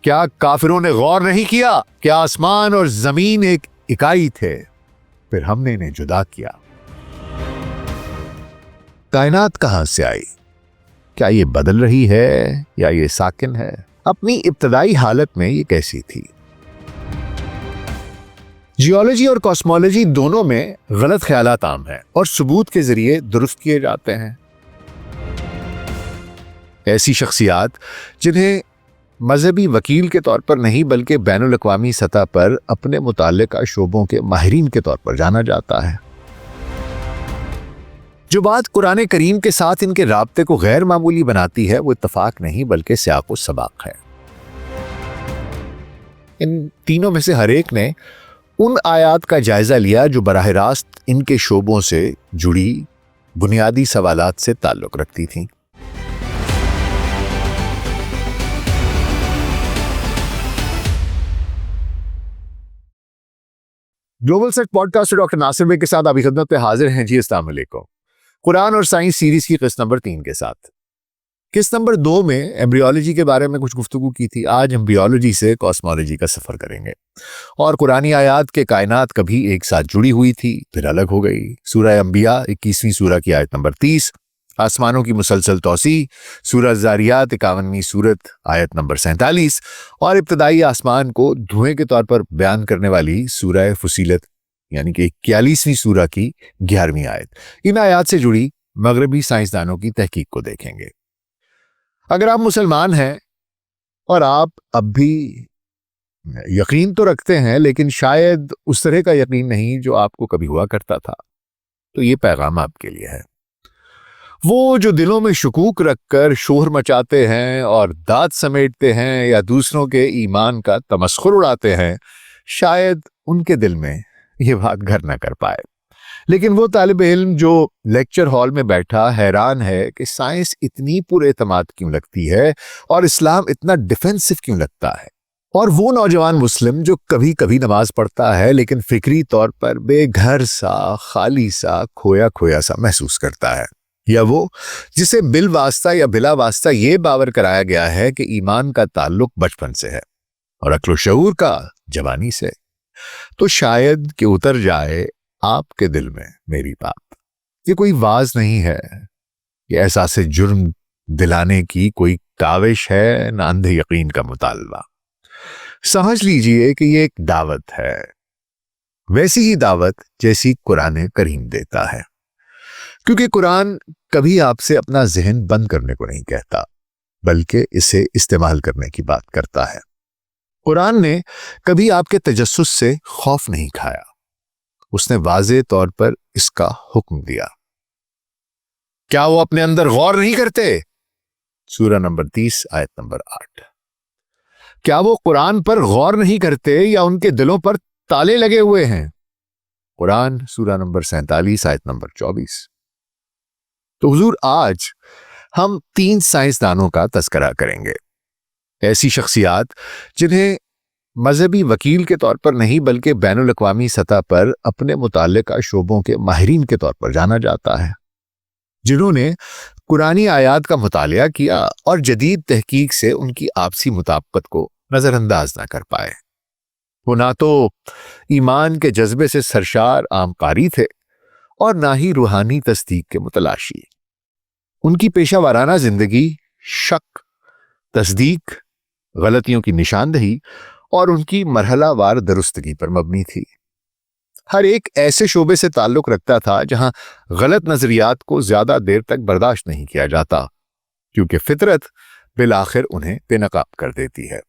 کیا کافروں نے غور نہیں کیا کہ آسمان اور زمین ایک اکائی تھے، پھر ہم نے انہیں جدا کیا؟ کائنات کہاں سے آئی؟ کیا یہ بدل رہی ہے یا یہ ساکن ہے؟ اپنی ابتدائی حالت میں یہ کیسی تھی؟ جیولوجی اور کاسمولوجی دونوں میں غلط خیالات عام ہیں اور ثبوت کے ذریعے درست کیے جاتے ہیں۔ ایسی شخصیات جنہیں مذہبی وکیل کے طور پر نہیں بلکہ بین الاقوامی سطح پر اپنے متعلقہ شعبوں کے ماہرین کے طور پر جانا جاتا ہے، جو بات قرآن کریم کے ساتھ ان کے رابطے کو غیر معمولی بناتی ہے وہ اتفاق نہیں بلکہ سیاق و سباق ہے۔ ان تینوں میں سے ہر ایک نے ان آیات کا جائزہ لیا جو براہ راست ان کے شعبوں سے جڑی بنیادی سوالات سے تعلق رکھتی تھیں۔ Global set podcast doctor Nasir بھائی کے ساتھ آپ کی خدمت پہ حاضر ہیں۔ جی السلام علیکم۔ قرآن اور سائنس سیریز کی قسط نمبر 3 کے ساتھ قسط نمبر 2 میں ایمبریولوجی کے بارے میں کچھ گفتگو کی تھی۔ آج ہم بیولوجی سے کاسمولوجی کا سفر کریں گے اور قرآنی آیات کے کائنات کبھی ایک ساتھ جڑی ہوئی تھی پھر الگ ہو گئی۔ سورہ انبیاء 21ویں سورہ کی آیت نمبر 30، آسمانوں کی مسلسل توسیع سورہ الذاریات 51ویں سورت آیت نمبر 47، اور ابتدائی آسمان کو دھوئیں کے طور پر بیان کرنے والی سورہ فصیلت یعنی کہ 41ویں سورہ کی 11ویں آیت۔ ان آیات سے جڑی مغربی سائنسدانوں کی تحقیق کو دیکھیں گے۔ اگر آپ مسلمان ہیں اور آپ اب بھی یقین تو رکھتے ہیں لیکن شاید اس طرح کا یقین نہیں جو آپ کو کبھی ہوا کرتا تھا، تو یہ پیغام آپ کے لیے ہے۔ وہ جو دلوں میں شکوک رکھ کر شور مچاتے ہیں اور داد سمیٹتے ہیں یا دوسروں کے ایمان کا تمسخر اڑاتے ہیں، شاید ان کے دل میں یہ بات گھر نہ کر پائے، لیکن وہ طالب علم جو لیکچر ہال میں بیٹھا حیران ہے کہ سائنس اتنی پر اعتماد کیوں لگتی ہے اور اسلام اتنا ڈیفینسو کیوں لگتا ہے، اور وہ نوجوان مسلم جو کبھی کبھی نماز پڑھتا ہے لیکن فکری طور پر بے گھر سا، خالی سا، کھویا کھویا سا محسوس کرتا ہے، یا وہ جسے بالواسطہ یا بلا واسطہ یہ باور کرایا گیا ہے کہ ایمان کا تعلق بچپن سے ہے اور عقل و شعور کا جوانی سے، تو شاید کہ اتر جائے آپ کے دل میں میری بات۔ یہ کوئی واز نہیں ہے، یہ احساس جرم دلانے کی کوئی کاوش ہے، نہ اندھے یقین کا مطالبہ۔ سمجھ لیجئے کہ یہ ایک دعوت ہے، ویسی ہی دعوت جیسی قرآن کریم دیتا ہے، کیونکہ قرآن کبھی آپ سے اپنا ذہن بند کرنے کو نہیں کہتا بلکہ اسے استعمال کرنے کی بات کرتا ہے۔ قرآن نے کبھی آپ کے تجسس سے خوف نہیں کھایا، اس نے واضح طور پر اس کا حکم دیا۔ کیا وہ اپنے اندر غور نہیں کرتے؟ سورہ نمبر 30 آیت نمبر 8۔ کیا وہ قرآن پر غور نہیں کرتے یا ان کے دلوں پر تالے لگے ہوئے ہیں؟ قرآن سورہ نمبر 47 آیت نمبر 24۔ تو حضور آج ہم 3 سائنسدانوں کا تذکرہ کریں گے، ایسی شخصیات جنہیں مذہبی وکیل کے طور پر نہیں بلکہ بین الاقوامی سطح پر اپنے متعلقہ شعبوں کے ماہرین کے طور پر جانا جاتا ہے، جنہوں نے قرآنی آیات کا مطالعہ کیا اور جدید تحقیق سے ان کی آپسی مطابقت کو نظر انداز نہ کر پائے۔ وہ نہ تو ایمان کے جذبے سے سرشار عام قاری تھے اور نہ ہی روحانی تصدیق کے متلاشی۔ ان کی پیشہ ورانہ زندگی شک، تصدیق، غلطیوں کی نشاندہی اور ان کی مرحلہ وار درستگی پر مبنی تھی۔ ہر ایک ایسے شعبے سے تعلق رکھتا تھا جہاں غلط نظریات کو زیادہ دیر تک برداشت نہیں کیا جاتا، کیونکہ فطرت بالآخر انہیں بے نقاب کر دیتی ہے۔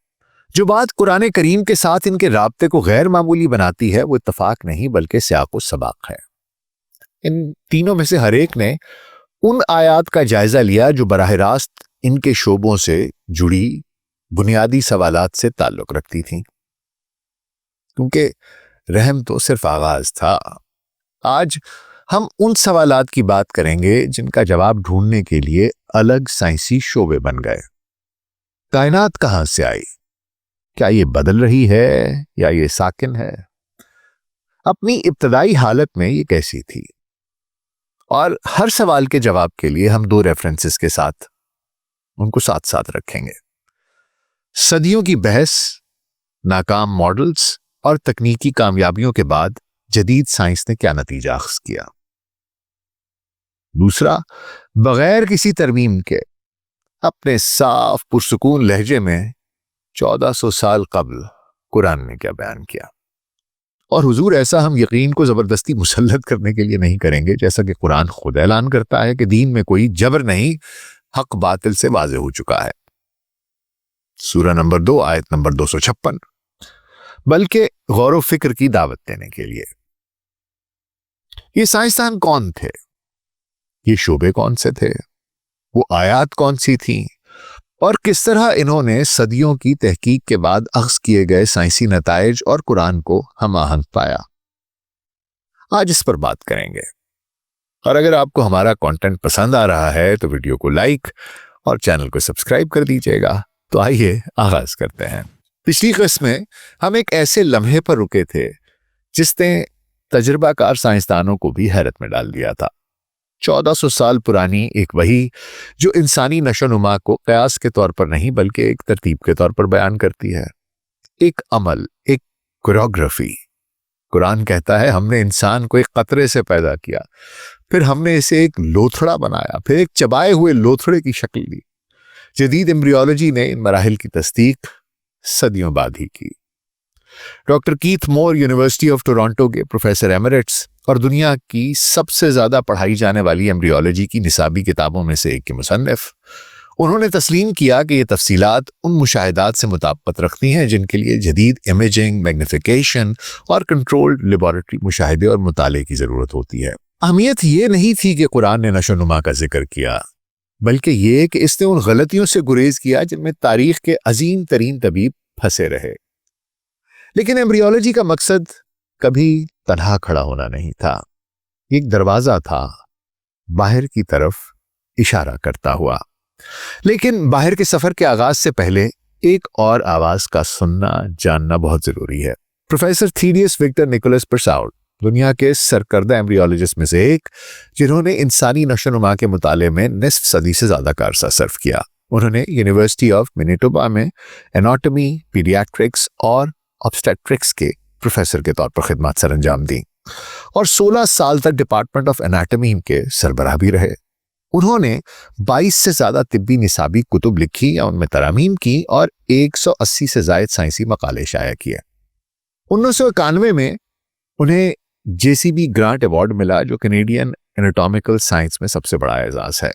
جو بات قرآن کریم کے ساتھ ان کے رابطے کو غیر معمولی بناتی ہے وہ اتفاق نہیں بلکہ سیاق و سباق ہے۔ ان تینوں میں سے ہر ایک نے ان آیات کا جائزہ لیا جو براہ راست ان کے شعبوں سے جڑی بنیادی سوالات سے تعلق رکھتی تھیں، کیونکہ رحم تو صرف آغاز تھا۔ آج ہم ان سوالات کی بات کریں گے جن کا جواب ڈھونڈنے کے لیے الگ سائنسی شعبے بن گئے۔ کائنات کہاں سے آئی؟ کیا یہ بدل رہی ہے یا یہ ساکن ہے؟ اپنی ابتدائی حالت میں یہ کیسی تھی؟ اور ہر سوال کے جواب کے لیے ہم 2 ریفرنسز کے ساتھ ان کو ساتھ ساتھ رکھیں گے۔ صدیوں کی بحث، ناکام ماڈلز اور تکنیکی کامیابیوں کے بعد جدید سائنس نے کیا نتیجہ اخذ کیا؟ دوسرا، بغیر کسی ترمیم کے اپنے صاف پرسکون لہجے میں 1400 سال قبل قرآن نے کیا بیان کیا؟ اور حضور ایسا ہم یقین کو زبردستی مسلط کرنے کے لیے نہیں کریں گے، جیسا کہ قرآن خود اعلان کرتا ہے کہ دین میں کوئی جبر نہیں، حق باطل سے واضح ہو چکا ہے۔ سورہ نمبر 2 آیت نمبر 256، بلکہ غور و فکر کی دعوت دینے کے لیے۔ یہ سائنسدان کون تھے؟ یہ شعبے کون سے تھے؟ وہ آیات کون سی تھیں؟ اور کس طرح انہوں نے صدیوں کی تحقیق کے بعد اخذ کیے گئے سائنسی نتائج اور قرآن کو ہم آہنگ پایا؟ آج اس پر بات کریں گے۔ اور اگر آپ کو ہمارا کنٹینٹ پسند آ رہا ہے تو ویڈیو کو لائک اور چینل کو سبسکرائب کر دیجیے گا۔ تو آئیے آغاز کرتے ہیں۔ پچھلی قسم میں ہم ایک ایسے لمحے پر رکے تھے جس نے تجربہ کار سائنسدانوں کو بھی حیرت میں ڈال دیا تھا۔ 1400 سال پرانی ایک وحی جو انسانی نشو و نما کو قیاس کے طور پر نہیں بلکہ ایک ترتیب کے طور پر بیان کرتی ہے، ایک عمل، ایک کوریوگرافی۔ قرآن کہتا ہے ہم نے انسان کو ایک قطرے سے پیدا کیا، پھر ہم نے اسے ایک لوتھڑا بنایا، پھر ایک چبائے ہوئے لوتھڑے کی شکل دی۔ جدید ایمبریولوجی نے ان مراحل کی تصدیق صدیوں بعد ہی کی۔ Doctor Keith Moore university of Toronto کے پروفیسر ایمریٹس اور دنیا کی سب سے زیادہ پڑھائی جانے والی ایمبریولوجی کی نصابی کتابوں میں سے ایک کے مصنف، انہوں نے تسلیم کیا کہ یہ تفصیلات ان مشاہدات سے مطابقت رکھتی ہیں جن کے لیے جدید امیجنگ، میگنیفیکیشن اور کنٹرولڈ لیبارٹری مشاہدے اور مطالعے کی ضرورت ہوتی ہے۔ اہمیت یہ نہیں تھی کہ قرآن نے نشو و نما کا ذکر کیا، بلکہ یہ کہ اس نے ان غلطیوں سے گریز کیا جن میں تاریخ کے عظیم ترین طبیب پھنسے رہے۔ لیکن ایمبریولوجی کا مقصد کبھی تنہا کھڑا ہونا نہیں تھا، ایک دروازہ تھا باہر کی طرف اشارہ کرتا ہوا۔ لیکن باہر کے سفر کے آغاز سے پہلے ایک اور آواز کا سننا جاننا بہت ضروری ہے۔ پروفیسر تھیڈیس وکٹر نیکولس پرساؤڈ دنیا کے سرکردہ ایمبریولوجسٹ میں سے ایک، جنہوں نے انسانی نشو و نما کے مطالعے میں نصف صدی سے زیادہ کا عرصہ صرف کیا۔ انہوں نے یونیورسٹی آف مینیٹوبا میں اناٹومی، پیڈیاٹرکس اور آبسٹیٹرکس کے پروفیسر کے طور پر خدمات سر انجام دیں اور 16 سال تک ڈپارٹمنٹ آف اناٹومی کے سربراہ بھی رہے۔ انہوں نے 22 سے زیادہ طبی نصابی کتب لکھی یا ان میں ترامیم کی اور 180 سے زائد سائنسی مقالے شائع کیے۔ 1991 میں انہیں جے سی بی گرانٹ ایوارڈ ملا، جو کینیڈین اناٹومیکل سائنس میں سب سے بڑا اعزاز ہے۔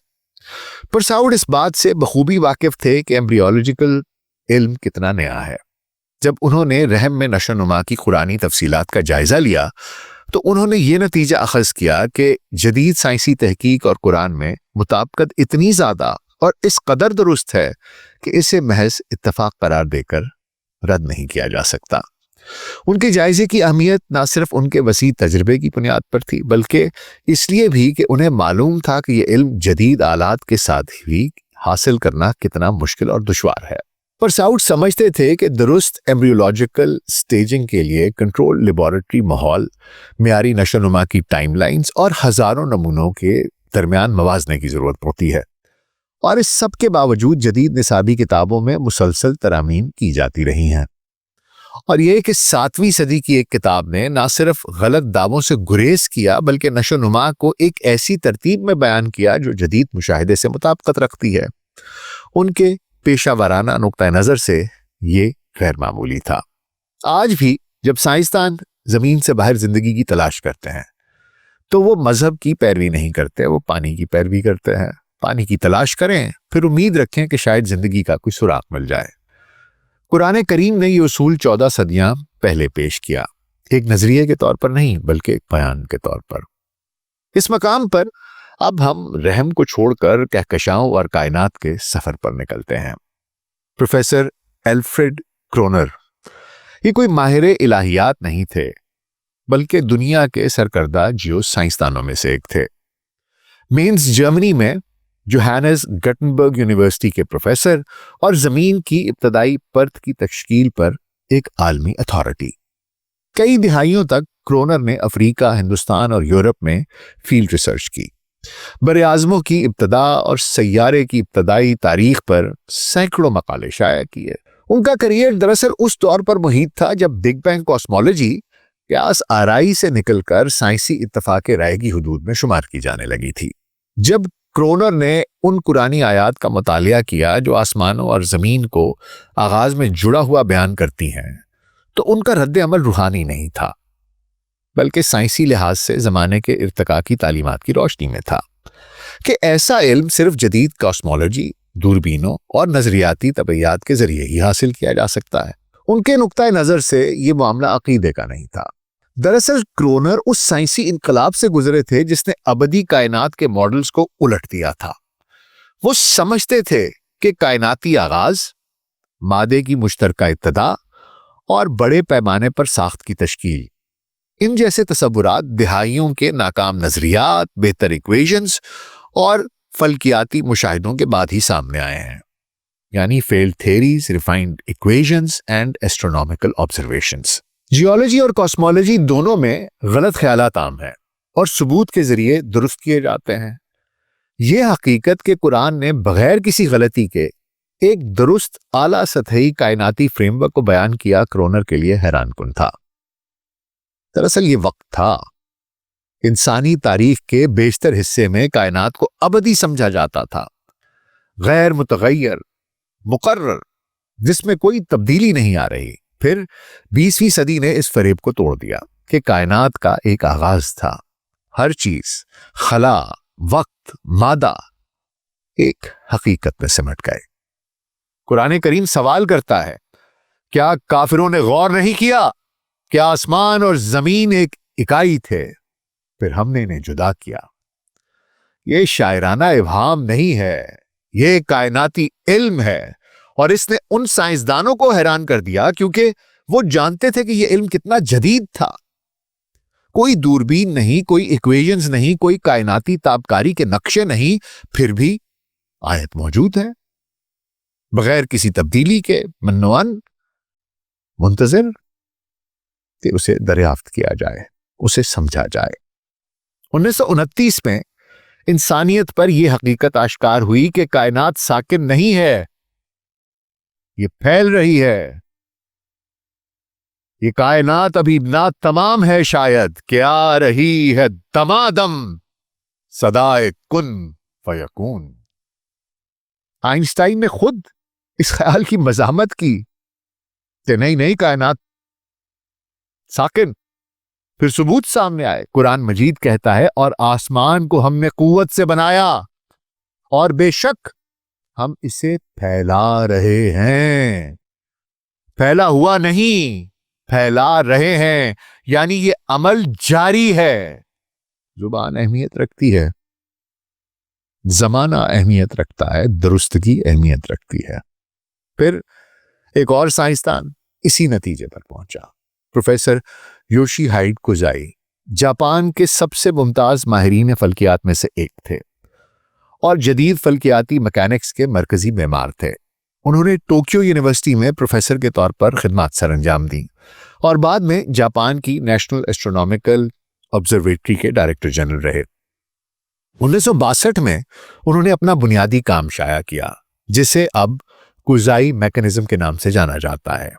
پرساؤڈ اس بات سے بخوبی واقف تھے کہ ایمبریولوجیکل علم کتنا نیا ہے۔ جب انہوں نے رحم میں نشو و نما کی قرآنی تفصیلات کا جائزہ لیا تو انہوں نے یہ نتیجہ اخذ کیا کہ جدید سائنسی تحقیق اور قرآن میں مطابقت اتنی زیادہ اور اس قدر درست ہے کہ اسے محض اتفاق قرار دے کر رد نہیں کیا جا سکتا۔ ان کے جائزے کی اہمیت نہ صرف ان کے وسیع تجربے کی بنیاد پر تھی، بلکہ اس لیے بھی کہ انہیں معلوم تھا کہ یہ علم جدید آلات کے ساتھ بھی حاصل کرنا کتنا مشکل اور دشوار ہے۔ پرساؤڈ سمجھتے تھے کہ درست ایمبریولوجیکل سٹیجنگ کے لیے کنٹرول لیبارٹری ماحول، معیاری نشو و نما کی ٹائم لائنز اور ہزاروں نمونوں کے درمیان موازنے کی ضرورت ہوتی ہے، اور اس سب کے باوجود جدید نصابی کتابوں میں مسلسل ترامیم کی جاتی رہی ہیں۔ اور یہ کہ 7ویں صدی کی ایک کتاب نے نہ صرف غلط دعووں سے گریز کیا بلکہ نشو و نما کو ایک ایسی ترتیب میں بیان کیا جو جدید مشاہدے سے مطابقت رکھتی ہے۔ ان کے پیشہ ورانہ نقطہ نظر سے یہ غیر معمولی تھا۔ آج بھی جب سائنسدان زمین سے باہر زندگی کی تلاش کرتے ہیں تو وہ مذہب کی پیروی نہیں کرتے، وہ پانی کی پیروی کرتے ہیں۔ پانی کی تلاش کریں، پھر امید رکھیں کہ شاید زندگی کا کوئی سراغ مل جائے۔ قرآن کریم نے یہ اصول 14 صدیاں پہلے پیش کیا، ایک نظریے کے طور پر نہیں بلکہ ایک بیان کے طور پر۔ اس مقام پر اب ہم رحم کو چھوڑ کر کہکشاؤں اور کائنات کے سفر پر نکلتے ہیں۔ پروفیسر ایلفریڈ کرونر یہ کوئی ماہر الہیات نہیں تھے بلکہ دنیا کے سرکردہ جیو سائنسدانوں میں سے ایک تھے۔ مینز جرمنی میں جوہانس گٹنبرگ یونیورسٹی کے پروفیسر اور زمین کی ابتدائی پرت کی تشکیل پر ایک عالمی اتھارٹی۔ کئی دہائیوں تک کرونر نے افریقہ، ہندوستان اور یورپ میں فیلڈ ریسرچ کی، براعظموں کی ابتدا اور سیارے کی ابتدائی تاریخ پر سینکڑوں مقالے شائع کیے ان کا کریئر دراصل اس دور پر محیط تھا جب بگ بینگ کاسمولوجی قیاس آرائی سے نکل کر سائنسی اتفاق رائے کی حدود میں شمار کی جانے لگی تھی۔ جب کرونر نے ان قرآنی آیات کا مطالعہ کیا جو آسمانوں اور زمین کو آغاز میں جڑا ہوا بیان کرتی ہیں، تو ان کا رد عمل روحانی نہیں تھا بلکہ سائنسی لحاظ سے زمانے کے ارتقاء کی تعلیمات کی روشنی میں تھا کہ ایسا علم صرف جدید کاسمولوجی، دوربینوں اور نظریاتی طبیعیات کے ذریعے ہی حاصل کیا جا سکتا ہے۔ ان کے نقطۂ نظر سے یہ معاملہ عقیدے کا نہیں تھا۔ دراصل کرونر اس سائنسی انقلاب سے گزرے تھے جس نے ابدی کائنات کے ماڈلز کو الٹ دیا تھا۔ وہ سمجھتے تھے کہ کائناتی آغاز، مادے کی مشترکہ ابتدا اور بڑے پیمانے پر ساخت کی تشکیل، ان جیسے تصورات دہائیوں کے ناکام نظریات، بہتر ایکویشنز اور فلکیاتی مشاہدوں کے بعد ہی سامنے آئے ہیں، یعنی field theories, refined equations and astronomical observations. Geology اور کاسمولوجی دونوں میں غلط خیالات عام ہیں اور ثبوت کے ذریعے درست کیے جاتے ہیں۔ یہ حقیقت کہ قرآن نے بغیر کسی غلطی کے ایک درست اعلیٰ سطحی کائناتی فریم ورک کو بیان کیا کرونر کے لیے حیران کن تھا۔ دراصل یہ وقت تھا انسانی تاریخ کے بیشتر حصے میں کائنات کو ابدی سمجھا جاتا تھا، غیر متغیر، مقرر، جس میں کوئی تبدیلی نہیں آ رہی۔ پھر 20ویں صدی نے اس فریب کو توڑ دیا کہ کائنات کا ایک آغاز تھا۔ ہر چیز، خلا، وقت، مادہ ایک حقیقت میں سمٹ گئے۔ قرآن کریم سوال کرتا ہے، کیا کافروں نے غور نہیں کیا کہ آسمان اور زمین ایک اکائی تھے، پھر ہم نے انہیں جدا کیا؟ یہ شاعرانہ ابہام نہیں ہے، یہ کائناتی علم ہے، اور اس نے ان سائنسدانوں کو حیران کر دیا کیونکہ وہ جانتے تھے کہ یہ علم کتنا جدید تھا۔ کوئی دوربین نہیں، کوئی ایکویشنز نہیں، کوئی کائناتی تابکاری کے نقشے نہیں، پھر بھی آیت موجود ہے، بغیر کسی تبدیلی کے، منوان منتظر کہ اسے دریافت کیا جائے، اسے سمجھا جائے۔ 1929 میں انسانیت پر یہ حقیقت آشکار ہوئی کہ کائنات ساکن نہیں ہے، یہ پھیل رہی ہے۔ یہ کائنات ابھی نا تمام ہے، شاید کہ آ رہی ہے دمادم صدائے کن فیکون۔ آئنسٹائن نے خود اس خیال کی مزاحمت کی کہ نئی کائنات ساکن۔ پھر ثبوت سامنے آئے۔ قرآن مجید کہتا ہے، اور آسمان کو ہم نے قوت سے بنایا اور بے شک ہم اسے پھیلا رہے ہیں۔ پھیلا ہوا نہیں، پھیلا رہے ہیں، یعنی یہ عمل جاری ہے۔ زبان اہمیت رکھتی ہے، زمانہ اہمیت رکھتا ہے، درستگی اہمیت رکھتی ہے۔ پھر ایک اور سائنسدان اسی نتیجے پر پہنچا، پروفیسر یوشی ہائیڈ کوزائی، جاپان کے سب سے ممتاز ماہرین فلکیات میں سے ایک تھے اور جدید فلکیاتی میکینکس کے مرکزی معمار تھے۔ انہوں نے ٹوکیو یونیورسٹی میں پروفیسر کے طور پر خدمات سر انجام دیں اور بعد میں جاپان کی نیشنل ایسٹرونومیکل آبزرویٹری کے ڈائریکٹر جنرل رہے۔ 1962 میں انہوں نے اپنا بنیادی کام شائع کیا، جسے اب کوزائی میکانزم کے نام سے جانا جاتا ہے،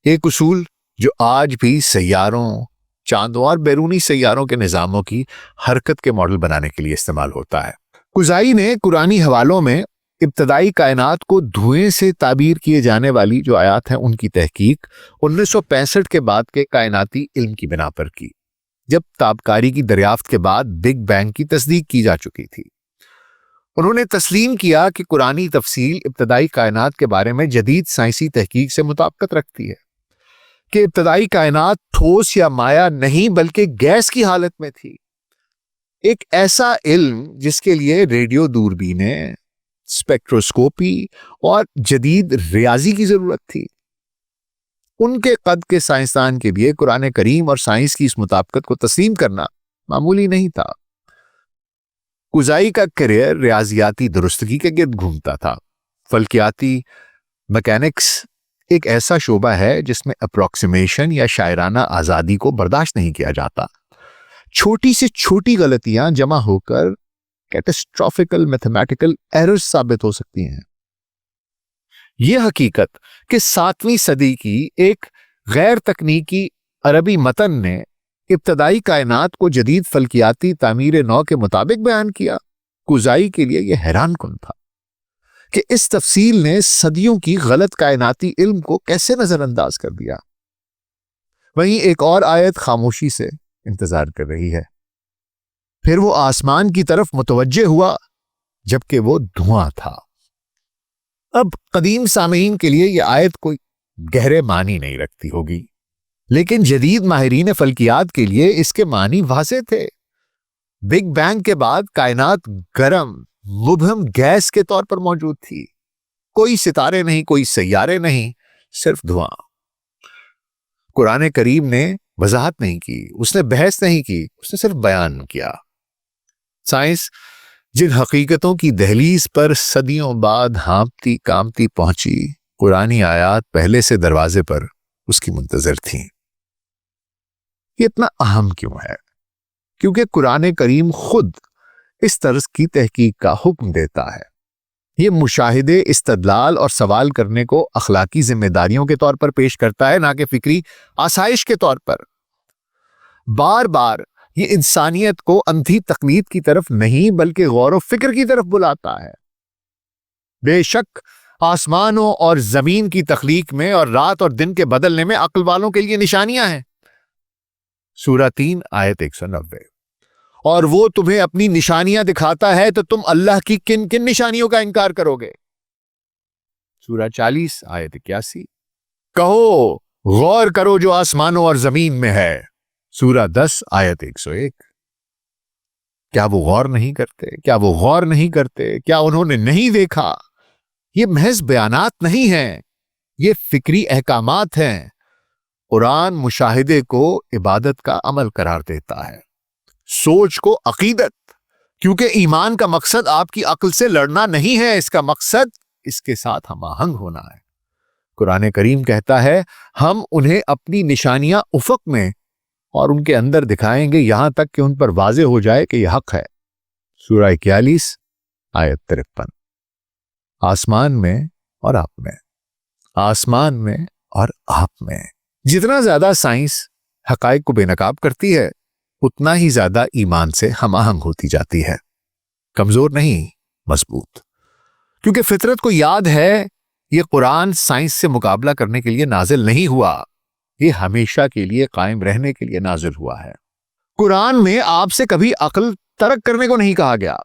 ایک اصول جو آج بھی سیاروں، چاندوں اور بیرونی سیاروں کے نظاموں کی حرکت کے ماڈل بنانے کے لیے استعمال ہوتا ہے۔ کوزائی نے قرآنی حوالوں میں ابتدائی کائنات کو دھوئیں سے تعبیر کیے جانے والی جو آیات ہیں ان کی تحقیق 1965 کے بعد کے کائناتی علم کی بنا پر کی، جب تابکاری کی دریافت کے بعد بگ بینگ کی تصدیق کی جا چکی تھی۔ انہوں نے تسلیم کیا کہ قرآنی تفصیل ابتدائی کائنات کے بارے میں جدید سائنسی تحقیق سے مطابقت رکھتی ہے، کہ ابتدائی کائنات ٹھوس یا مائع نہیں بلکہ گیس کی حالت میں تھی۔ ایک ایسا علم جس کے لیے ریڈیو دوربینیں، اسپیکٹروسکوپی اور جدید ریاضی کی ضرورت تھی۔ ان کے قد کے سائنسدان کے لیے قرآن کریم اور سائنس کی اس مطابقت کو تسلیم کرنا معمولی نہیں تھا۔ کوزائی کا کیریئر ریاضیاتی درستگی کے گرد گھومتا تھا۔ فلکیاتی میکینکس ایک ایسا شعبہ ہے جس میں اپروکسیمیشن یا شاعرانہ آزادی کو برداشت نہیں کیا جاتا۔ چھوٹی سے چھوٹی غلطیاں جمع ہو کر کیٹاسٹرافیکل میتھمیٹیکل ایررز ثابت ہو سکتی ہیں۔ یہ حقیقت کہ 7ویں صدی کی ایک غیر تکنیکی عربی متن نے ابتدائی کائنات کو جدید فلکیاتی تعمیر نو کے مطابق بیان کیا، قزائی کے لیے یہ حیران کن تھا کہ اس تفصیل نے صدیوں کی غلط کائناتی علم کو کیسے نظر انداز کر دیا۔ وہیں ایک اور آیت خاموشی سے انتظار کر رہی ہے، پھر وہ آسمان کی طرف متوجہ ہوا جبکہ وہ دھواں تھا۔ اب قدیم سامعین کے لیے یہ آیت کوئی گہرے معنی نہیں رکھتی ہوگی، لیکن جدید ماہرین فلکیات کے لیے اس کے معنی واضح تھے۔ بگ بینگ کے بعد کائنات گرم مبہم گیس کے طور پر موجود تھی، کوئی ستارے نہیں، کوئی سیارے نہیں، صرف دھواں۔ قرآن کریم نے وضاحت نہیں کی، اس نے بحث نہیں کی، اس نے صرف بیان کیا۔ سائنس جن حقیقتوں کی دہلیز پر صدیوں بعد ہانپتی کامتی پہنچی، قرآنی آیات پہلے سے دروازے پر اس کی منتظر تھیں۔ یہ اتنا اہم کیوں ہے؟ کیونکہ قرآن کریم خود اس طرز کی تحقیق کا حکم دیتا ہے۔ یہ مشاہدے، استدلال اور سوال کرنے کو اخلاقی ذمہ داریوں کے طور پر پیش کرتا ہے، نہ کہ فکری آسائش کے طور پر۔ بار بار یہ انسانیت کو اندھی تقلید کی طرف نہیں بلکہ غور و فکر کی طرف بلاتا ہے۔ بے شک آسمانوں اور زمین کی تخلیق میں اور رات اور دن کے بدلنے میں عقل والوں کے لیے نشانیاں ہیں۔ سورہ 3 آیت 190۔ اور وہ تمہیں اپنی نشانیاں دکھاتا ہے تو تم اللہ کی کن کن نشانیوں کا انکار کرو گے؟ سورہ 40 آیت 81۔ کہو غور کرو جو آسمانوں اور زمین میں ہے۔ سورہ 10 آیت 101۔ کیا وہ غور نہیں کرتے؟ کیا وہ غور نہیں کرتے؟ کیا انہوں نے نہیں دیکھا؟ یہ محض بیانات نہیں ہیں، یہ فکری احکامات ہیں۔ قرآن مشاہدے کو عبادت کا عمل قرار دیتا ہے، سوچ کو عقیدت، کیونکہ ایمان کا مقصد آپ کی عقل سے لڑنا نہیں ہے، اس کا مقصد اس کے ساتھ ہم آہنگ ہونا ہے۔ قرآن کریم کہتا ہے ہم انہیں اپنی نشانیاں افق میں اور ان کے اندر دکھائیں گے یہاں تک کہ ان پر واضح ہو جائے کہ یہ حق ہے۔ سورہ 41 آیت 53۔ آسمان میں اور آپ میں، آسمان میں اور آپ میں۔ جتنا زیادہ سائنس حقائق کو بے نقاب کرتی ہے اتنا ہی زیادہ ایمان سے ہم آہنگ ہوتی جاتی ہے، کمزور نہیں، مضبوط۔ کیونکہ فطرت کو یاد ہے یہ قرآن سائنس سے مقابلہ کرنے کے لیے نازل نہیں ہوا، یہ ہمیشہ کے لیے قائم رہنے کے لیے نازل ہوا ہے۔ قرآن میں آپ سے کبھی عقل ترک کرنے کو نہیں کہا گیا،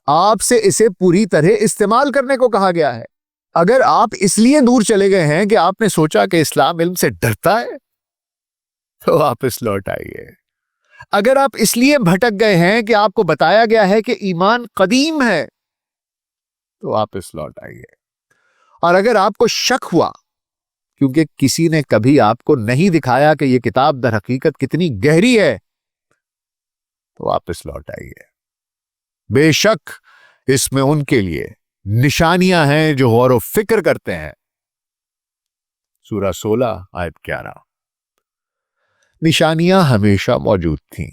آپ سے اسے پوری طرح استعمال کرنے کو کہا گیا ہے۔ اگر آپ اس لیے دور چلے گئے ہیں کہ آپ نے سوچا کہ اسلام علم سے ڈرتا ہے تو واپس لوٹ آئیے۔ اگر آپ اس لیے بھٹک گئے ہیں کہ آپ کو بتایا گیا ہے کہ ایمان قدیم ہے تو واپس لوٹ آئیے۔ اور اگر آپ کو شک ہوا کیونکہ کسی نے کبھی آپ کو نہیں دکھایا کہ یہ کتاب در حقیقت کتنی گہری ہے تو واپس لوٹ آئیے۔ بے شک اس میں ان کے لیے نشانیاں ہیں جو غور و فکر کرتے ہیں۔ سورہ 16 آیت 11۔ نشانیاں ہمیشہ موجود تھیں،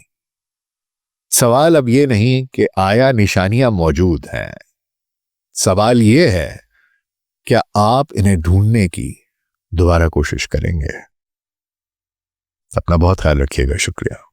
سوال اب یہ نہیں کہ آیا نشانیاں موجود ہیں، سوال یہ ہے کیا آپ انہیں ڈھونڈنے کی دوبارہ کوشش کریں گے؟ اپنا بہت خیال رکھیے گا، شکریہ۔